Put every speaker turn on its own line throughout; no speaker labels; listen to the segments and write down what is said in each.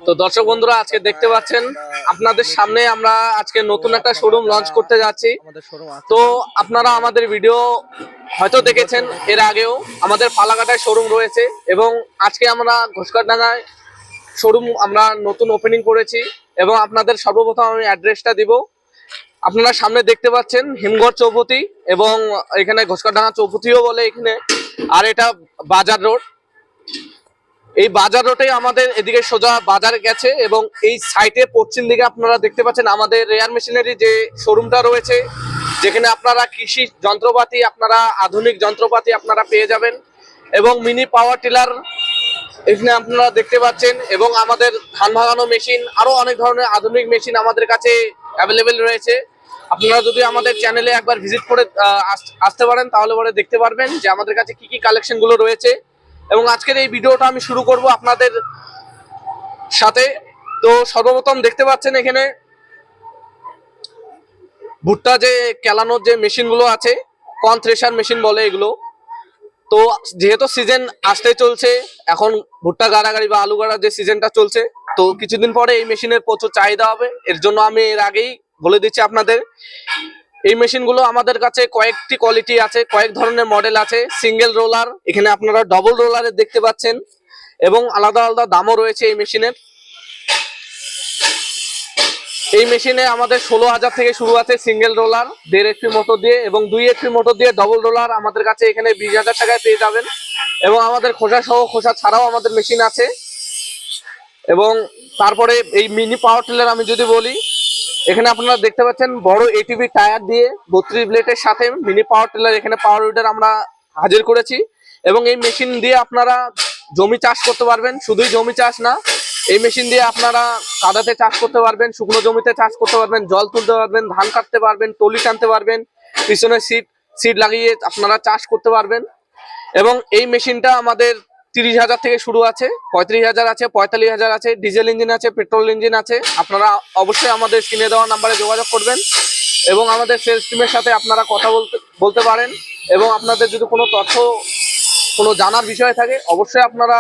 তো দর্শক বন্ধুরা, আজকে দেখতে পাচ্ছেন আপনাদের সামনে আমরা আজকে নতুন একটা শোরুম লঞ্চ করতে যাচ্ছি। তো আপনারা আমাদের ভিডিও হয়তো দেখেছেন, এর আগেও আমাদের ফালাকাটায় শোরুম রয়েছে এবং আজকে আমরা ঘোষকারডাঙ্গায় শোরুম আমরা নতুন ওপেনিং করেছি। এবং আপনাদের সর্বপ্রথম আমি অ্যাড্রেসটা দিব। আপনারা সামনে দেখতে পাচ্ছেন হিমঘর চৌপতি, এবং এখানে ঘোষকারডাঙ্গা চৌপতিও বলে এখানে। আর এটা বাজার রোড। এই বাজার রোডে আমাদের এদিকে সোজা বাজার গেছে, এবং এই সাইটে পশ্চিম দিকে আপনারা দেখতে পাচ্ছেন আমাদের রেয়ার মেশিনারি যে শোরুমটা রয়েছে, যেখানে আপনারা কৃষি যন্ত্রপাতি, আপনারা আধুনিক যন্ত্রপাতি আপনারা পেয়ে যাবেন। এবং মিনি পাওয়ার টিলার এখানে আপনারা দেখতে পাচ্ছেন, এবং আমাদের ধান ভাঙানো মেশিন, আরো অনেক ধরনের আধুনিক মেশিন আমাদের কাছে অ্যাভেলেবেল রয়েছে। আপনারা যদি আমাদের চ্যানেলে একবার ভিজিট করে আসতে পারেন, তাহলে পরে দেখতে পারবেন যে আমাদের কাছে কি কি কালেকশন গুলো রয়েছে। এবং আজকের এই ভিডিওটা আমি শুরু করব আপনাদের সাথে। তো সর্বপ্রথম দেখতে পাচ্ছেন এখানে ভুট্টা যে কেলানোর যে মেশিনগুলো আছে, কর্ন থ্রেশার মেশিন বলে এগুলো। তো যেহেতু সিজন আসতে চলছে, এখন ভুট্টা গাড়াগাড়ি বা আলু গাড়ার যে সিজনটা চলছে, তো কিছুদিন পরে এই মেশিনের প্রচুর চাহিদা হবে। এর জন্য আমি এর আগেই বলে দিচ্ছি আপনাদের, এই মেশিনগুলো আমাদের কাছে কয়েকটি কোয়ালিটি আছে, কয়েক ধরনের মডেল আছে। সিঙ্গেল রোলার, এখানে আপনারা ডবল রোলারের দেখতে পাচ্ছেন, এবং আলাদা আলাদা দামও রয়েছে এই মেশিনের। এই মেশিনে আমাদের 16,000 থেকে শুরু আছে সিঙ্গেল রোলার 1.5 HP মোটর দিয়ে, এবং 2 HP মোটর দিয়ে ডবল রোলার আমাদের কাছে এখানে 20,000 টাকায় পেয়ে যাবেন। এবং আমাদের খোসা সহ খোসা ছাড়াও আমাদের মেশিন আছে। এবং তারপরে এই মিনি পাওয়ার টিলার আমি যদি বলি, এখানে আপনারা দেখতে পাচ্ছেন বড় এটিভি টায়ার দিয়ে 32 ব্লেডের সাথে মিনি পাওয়ার টিলার, এখানে পাওয়ার উইডার আমরা হাজির করেছি। এবং এই মেশিন দিয়ে আপনারা জমি চাষ করতে পারবেন। শুধুই জমি চাষ না, এই মেশিন দিয়ে আপনারা কাদাতে চাষ করতে পারবেন, শুকনো জমিতে চাষ করতে পারবেন, জল তুলতে পারবেন, ধান কাটতে পারবেন, টলি টানতে পারবেন, পিছনে সিট লাগিয়ে আপনারা চাষ করতে পারবেন। এবং এই মেশিনটা আমাদের 30,000 থেকে শুরু আছে, 35,000 আছে, 45,000 আছে, ডিজেল ইঞ্জিন আছে, পেট্রোল ইঞ্জিন আছে। আপনারা অবশ্যই আমাদের স্ক্রিনে দেওয়া নাম্বারে যোগাযোগ করবেন, এবং আমাদের সেলস টিমের সাথে আপনারা কথা বলতে পারেন। এবং আপনাদের যদি কোনো তথ্য, কোনো জানার বিষয় থাকে, অবশ্যই আপনারা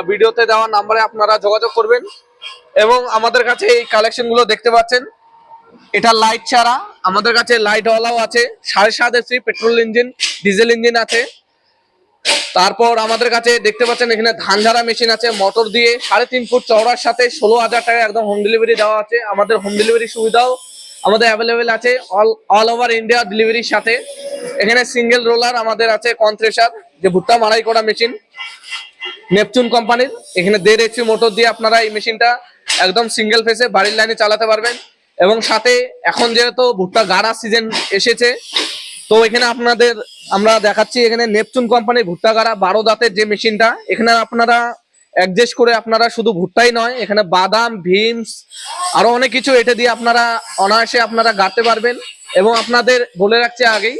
ভিডিওতে দেওয়া নাম্বারে আপনারা যোগাযোগ করবেন। এবং আমাদের কাছে এই কালেকশনগুলো দেখতে পাচ্ছেন, এটা লাইট ছাড়া, আমাদের কাছে লাইটওয়ালাও আছে। 7.5 HP petrol engine, diesel engine আছে। তারপর আমাদের কাছে দেখতে পাচ্ছেন এখানে ধান ঝাড়া মেশিন আছে মোটর দিয়ে, 3.5 ফুট চওড়ার সাথে 16,000 টাকায় একদম হোম ডেলিভারি দেওয়া আছে। আমাদের হোম ডেলিভারি সুবিধাও আমাদের অ্যাভেলেবেল আছে, অল ওভার ইন্ডিয়া ডেলিভারির সাথে। এখানে সিঙ্গেল রোলার আমাদের আছে, কর্ন থ্রেশার যে ভুট্টা মাড়াই করা মেশিন, নেপচুন কোম্পানির। এখানে 1.5 HP মোটর দিয়ে আপনারা এই মেশিনটা একদম সিঙ্গেল ফেসে বাড়ির লাইনে চালাতে পারবেন। এবং সাথে এখন যেহেতু ভুট্টা গাড়া সিজন এসেছে, তো এখানে আপনাদের আমরা দেখাচ্ছি এখানে নেপচুন কোম্পানির ভুট্টা গাড়া 12 দাঁতের যে মেশিনটা। এখানে আপনারা অ্যাডজাস্ট করে আপনারা শুধু ভুট্টাই নয়, এখানে বাদাম, ভিমস, আরো অনেক কিছু এটা দিয়ে আপনারা অনায়াসে আপনারা গাড়তে পারবেন। এবং আপনাদের বলে রাখছি আগেই,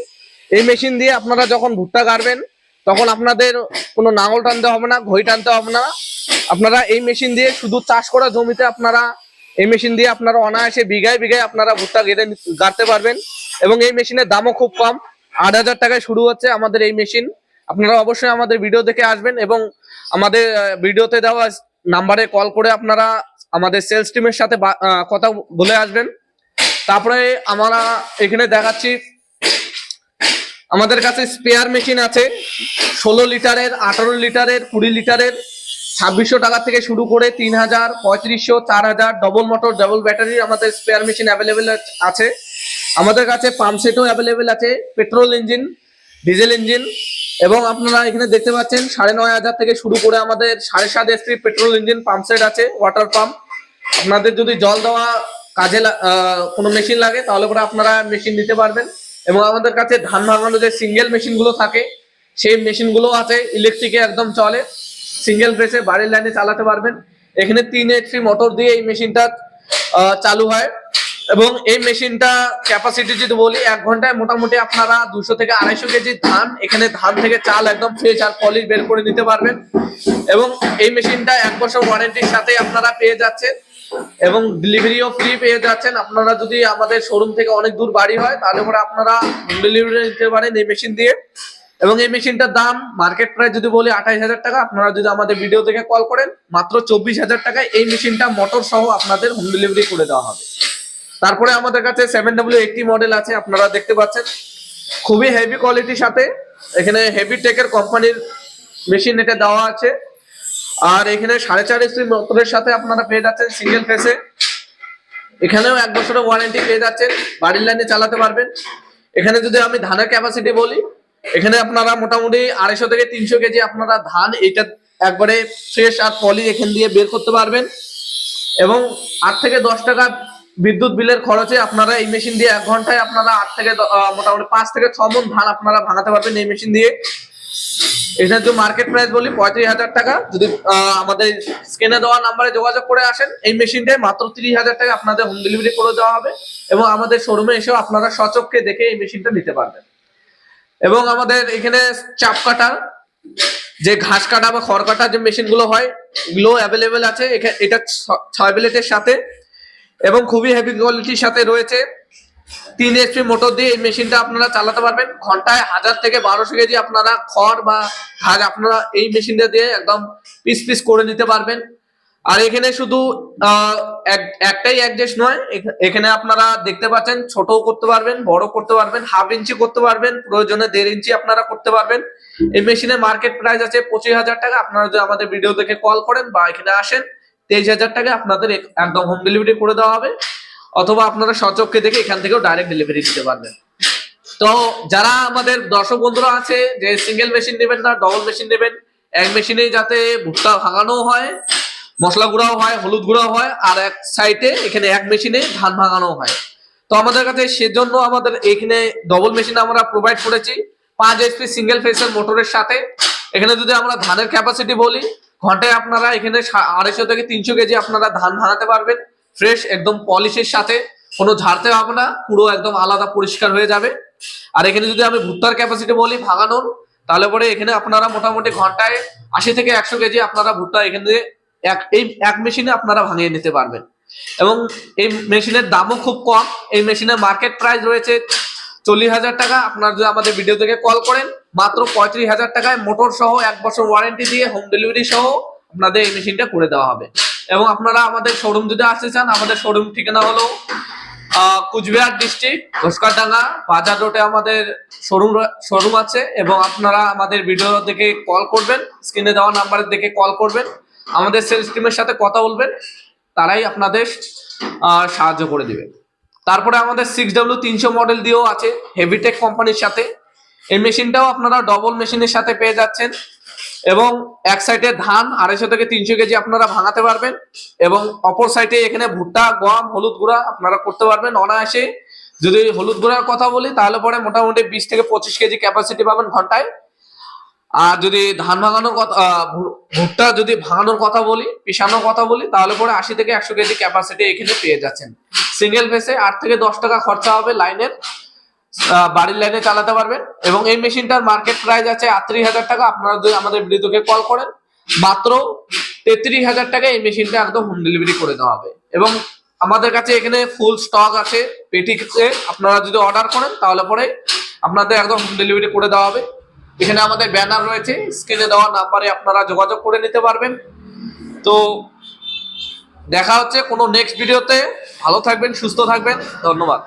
এই মেশিন দিয়ে আপনারা যখন ভুট্টা গাড়বেন, তখন আপনাদের কোনো নাঙল টানতে হবে না, ঘই টানতে হবে না। আপনারা এই মেশিন দিয়ে শুধু চাষ করা জমিতে আপনারা এই মেশিন দিয়ে আপনারা অনায়াসে বিঘায় বিঘায় আপনারা ভুট্টা গাড়তে পারবেন। এবং এই মেশিনের দামও খুব কম, 8,000 টাকায় শুরু হচ্ছে আমাদের এই মেশিন। আপনারা অবশ্যই আমাদের ভিডিও দেখে আসবেন, এবং আমাদের ভিডিওতে দেওয়া নাম্বারে কল করে আপনারা আমাদের সেলস টিমের সাথে কথা বলে আসবেন। তারপরে আমরা এখানে দেখাচ্ছি আমাদের কাছে স্পেয়ার মেশিন আছে 16 লিটারের, 18 লিটারের, 20 লিটারের, 2600 টাকা থেকে শুরু করে 3,000, 3500, 4,000 ডবল মোটর ডবল ব্যাটারি আমাদের স্পেয়ার মেশিন অ্যাভেলেবেল আছে। আমাদের কাছে পাম্প সেটও অ্যাভেলেবেল আছে, পেট্রোল ইঞ্জিন, ডিজেল ইঞ্জিন। এবং আপনারা এখানে দেখতে পাচ্ছেন 9,500 থেকে শুরু করে আমাদের 7.5 HP petrol engine pump set আছে, ওয়াটার পাম্প। আপনাদের যদি জল দেওয়া কাজে কোনো মেশিন লাগে, তাহলে পরে আপনারা মেশিন নিতে পারবেন। এবং আমাদের কাছে ধান ভাঙানো যে সিঙ্গেল মেশিনগুলো থাকে, সেই মেশিনগুলো আছে, ইলেকট্রিকে একদম চলে, সিঙ্গেল ফেসে বাড়ির লাইনে চালাতে পারবেন। এখানে 3 HP মোটর দিয়ে এই মেশিনটা চালু হয়। এবং এই মেশিনটা ক্যাপাসিটি যদি বলি, 1 ঘন্টায় মোটামুটি আপনারা 200 থেকে 250 কেজি ধান, এখানে ধান থেকে চাল একদম ফ্রেশ আর পলিশ বের করে নিতে পারবেন। এবং এই মেশিনটা 1 বছর ওয়ারেন্টির সাথে আপনারা পেয়ে যাচ্ছেন, এবং ডেলিভারিও ফ্রি পেয়ে যাচ্ছেন। আপনারা যদি আমাদের শোরুম থেকে অনেক দূর বাড়ি হয়, তাহলে পরে আপনারা ডেলিভারি নিতে পারেন এই মেশিন দিয়ে। এবং এই মেশিনটার দাম মার্কেট প্রাইস যদি বলি 28,000 টাকা। আপনারা যদি আমাদের ভিডিও থেকে কল করেন মাত্র 24,000 টাকায় এই মেশিনটা মোটর সহ আপনাদের হোম ডেলিভারি করে দেওয়া হবে। তারপরে আমাদের কাছে 7W80 মডেল আছে, আপনারা দেখতে পাচ্ছেন খুবই হেভি কোয়ালিটির সাথে এখানে হেভি টেকের কোম্পানির মেশিন এটা দেওয়া আছে। আর এখানে 4.5 HP মোটরের সাথে আপনারা পেয়ে যাচ্ছেন সিঙ্গেল ফেসে। এখানেও 1 বছরের ওয়ারেন্টি পেয়ে যাচ্ছেন, বাড়ির লাইনে চালাতে পারবেন। এখানে যদি আমি ধানের ক্যাপাসিটি বলি, এখানে আপনারা মোটামুটি 250 থেকে 300 কেজি আপনারা ধান এটা একবারে ফ্রেশ আর পলি এখান দিয়ে বের করতে পারবেন। এবং 8 থেকে 10 টাকা বিদ্যুৎ বিলের খরচে আপনারা এই মেশিন দিয়ে 1 ঘন্টায় আপনারা 8 থেকে মোটামুটি 5 থেকে 6 মণ ধান আপনারা ভাঙাতে পারবেন এই মেশিন দিয়ে। এটা যদি মার্কেট প্রাইস বলি 35,000 টাকা। যদি আমাদের স্ক্রিনে দেওয়া নাম্বারে যোগাযোগ করে আসেন এই মেশিনটায় মাত্র 30,000 টাকা আপনাদের হোম ডেলিভারি করে দেওয়া হবে। এবং আমাদের শোরুমে এসেও আপনারা সচক্ষে দেখে এই মেশিনটা নিতে পারবেন। এবং আমাদের এখানে চাপ কাটা, যে ঘাস কাটা বা খড় কাটা যে মেশিনগুলো হয় এগুলো অ্যাভেলেবেল আছে। এটা 6 ব্লেডের সাথে এবং খুবই হেভি কোয়ালিটির সাথে রয়েছে। 3 HP মোটর দিয়ে এই মেশিনটা আপনারা চালাতে পারবেন। ঘন্টায় 1000 থেকে 1200 কেজি আপনারা খড় বা ঘাস আপনারা এই মেশিনটা দিয়ে একদম পিস পিস করে নিতে পারবেন। আর এখানে শুধু একটাই অ্যাডজাস্ট নয়, এখানে আপনারা দেখতে পাচ্ছেন ছোটও করতে পারবেন, বড় করতে পারবেন, 1/2 ইঞ্চি করতে পারবেন, প্রয়োজনে 1.5 ইঞ্চি আপনারা করতে পারবেন। এই মেশিনের মার্কেট প্রাইস আছে 25,000 টাকা। আপনারা যদি আমাদের ভিডিও দেখে কল করেন বা এখানে আসেন 23,000 টাকা আপনাদের একদম হোম ডেলিভারি করে দেওয়া হবে। অথবা আপনারা সচক্ষে দেখে এখান থেকেও ডাইরেক্ট ডেলিভারি দিতে পারবেন। তো যারা আমাদের দর্শক বন্ধুরা আছে যে সিঙ্গেল মেশিন নেবেন না ডবল মেশিন নেবেন, এক মেশিনেই যাতে ভুট্টা ভাঙানো হয়, মশলা গুঁড়াও হয়, হলুদ গুঁড়াও হয়, আর এক সাইডে এখানে এক মেশিনে ধান ভাঙানো হয়। তো আমাদের কাছে সেজন্য আমাদের এখানে ডবল মেশিন আমরা প্রোভাইড করেছি 5 HP সিঙ্গেল ফেসের মোটরের সাথে। এখানে যদি আমরা ধানের ক্যাপাসিটি বলি, ঘন্টায় আপনারা এখানে 250 থেকে 300 কেজি আপনারা ধান ভাঙাতে পারবেন ফ্রেশ একদম পলিশের সাথে, কোনো ঝাড়তে হবে না, পুরো একদম আলাদা পরিষ্কার হয়ে যাবে। আর এখানে যদি আমি ভুট্টার ক্যাপাসিটি বলি ভাঙানোর, তাহলে পরে এখানে আপনারা মোটামুটি ঘন্টায় 80 থেকে 100 কেজি আপনারা ভুট্টা এখানে এক মেশিনে আপনারা ভাঙিয়ে নিতে পারবেন। এবং এই মেশিনের দামও খুব কম। এই মেশিনের মার্কেট প্রাইস রয়েছে 40,000 টাকা। আপনারা যদি আমাদের ভিডিও থেকে কল করেন মাত্র 35,000 টাকায় মোটর সহ 1 বছর ওয়ারেন্টি দিয়ে হোম ডেলিভারি সহ আপনাদের এই মেশিনটা করে দেওয়া হবে। এবং আপনারা আমাদের শোরুম যদি আসতে চান, আমাদের শোরুম ঠিকানা হলো কুচবিহার ডিস্ট্রিক্ট ঘোষকারডাঙ্গা বাজার রোডে আমাদের শোরুম আছে। এবং আপনারা আমাদের ভিডিও দেখে কল করবেন, স্ক্রিনে দেওয়া নাম্বারে দেখে কল করবেন, আমাদের সেলস টিমের সাথে কথা বলবেন, তারাই আপনাদের সাহায্য করে দিবে। তারপরে আমাদের 6W300 মডেল দিয়েও আছে হেভিটেক কোম্পানির সাথে। এই মেশিনটাও আপনারা ডবল মেশিনের সাথে পেয়ে যাচ্ছেন। এবং এক সাইডে ধান 250 থেকে 300 কেজি আপনারা ভাঙাতে পারবেন। এবং অপর সাইডে এখানে ভুট্টা, গম, হলুদ গুঁড়া আপনারা করতে পারবেন অনায়াসে। যদি হলুদ গুঁড়ার কথা বলি তাহলে পরে মোটামুটি 20 থেকে 25 কেজি ক্যাপাসিটি পাবেন ঘন্টায়। আর যদি ধান ভাঙানোর কথা, ভুট্টা যদি ভাঙানোর কথা বলি, পিষানোর কথা বলি, তাহলে পরে 80 থেকে 100 কেজি ক্যাপাসিটি এখানে পেয়ে যাচ্ছেন। সিঙ্গেল ফেসে 8 থেকে 10 টাকা খরচা হবে লাইনের, বাড়ির লাইনে চালাতে পারবেন। এবং এই মেশিনটার মার্কেট প্রাইস আছে 38,000 টাকা। আপনারা যদি আমাদের ভিডিওকে কল করেন মাত্র 33,000 টাকা এই মেশিনটা একদম হোম ডেলিভারি করে দেওয়া হবে। এবং আমাদের কাছে এখানে ফুল স্টক আছে পেটিতে, আপনারা যদি অর্ডার করেন তাহলে পরে আপনাদের একদম হোম ডেলিভারি করে দেওয়া হবে। এখানে আমাদের ব্যানার রয়েছে, স্ক্রিনে দেওয়া নাম্বারে আপনারা যোগাযোগ করে নিতে পারবেন। তো দেখা হচ্ছে কোনো নেক্সট ভিডিওতে। ভালো থাকবেন, সুস্থ থাকবেন, ধন্যবাদ।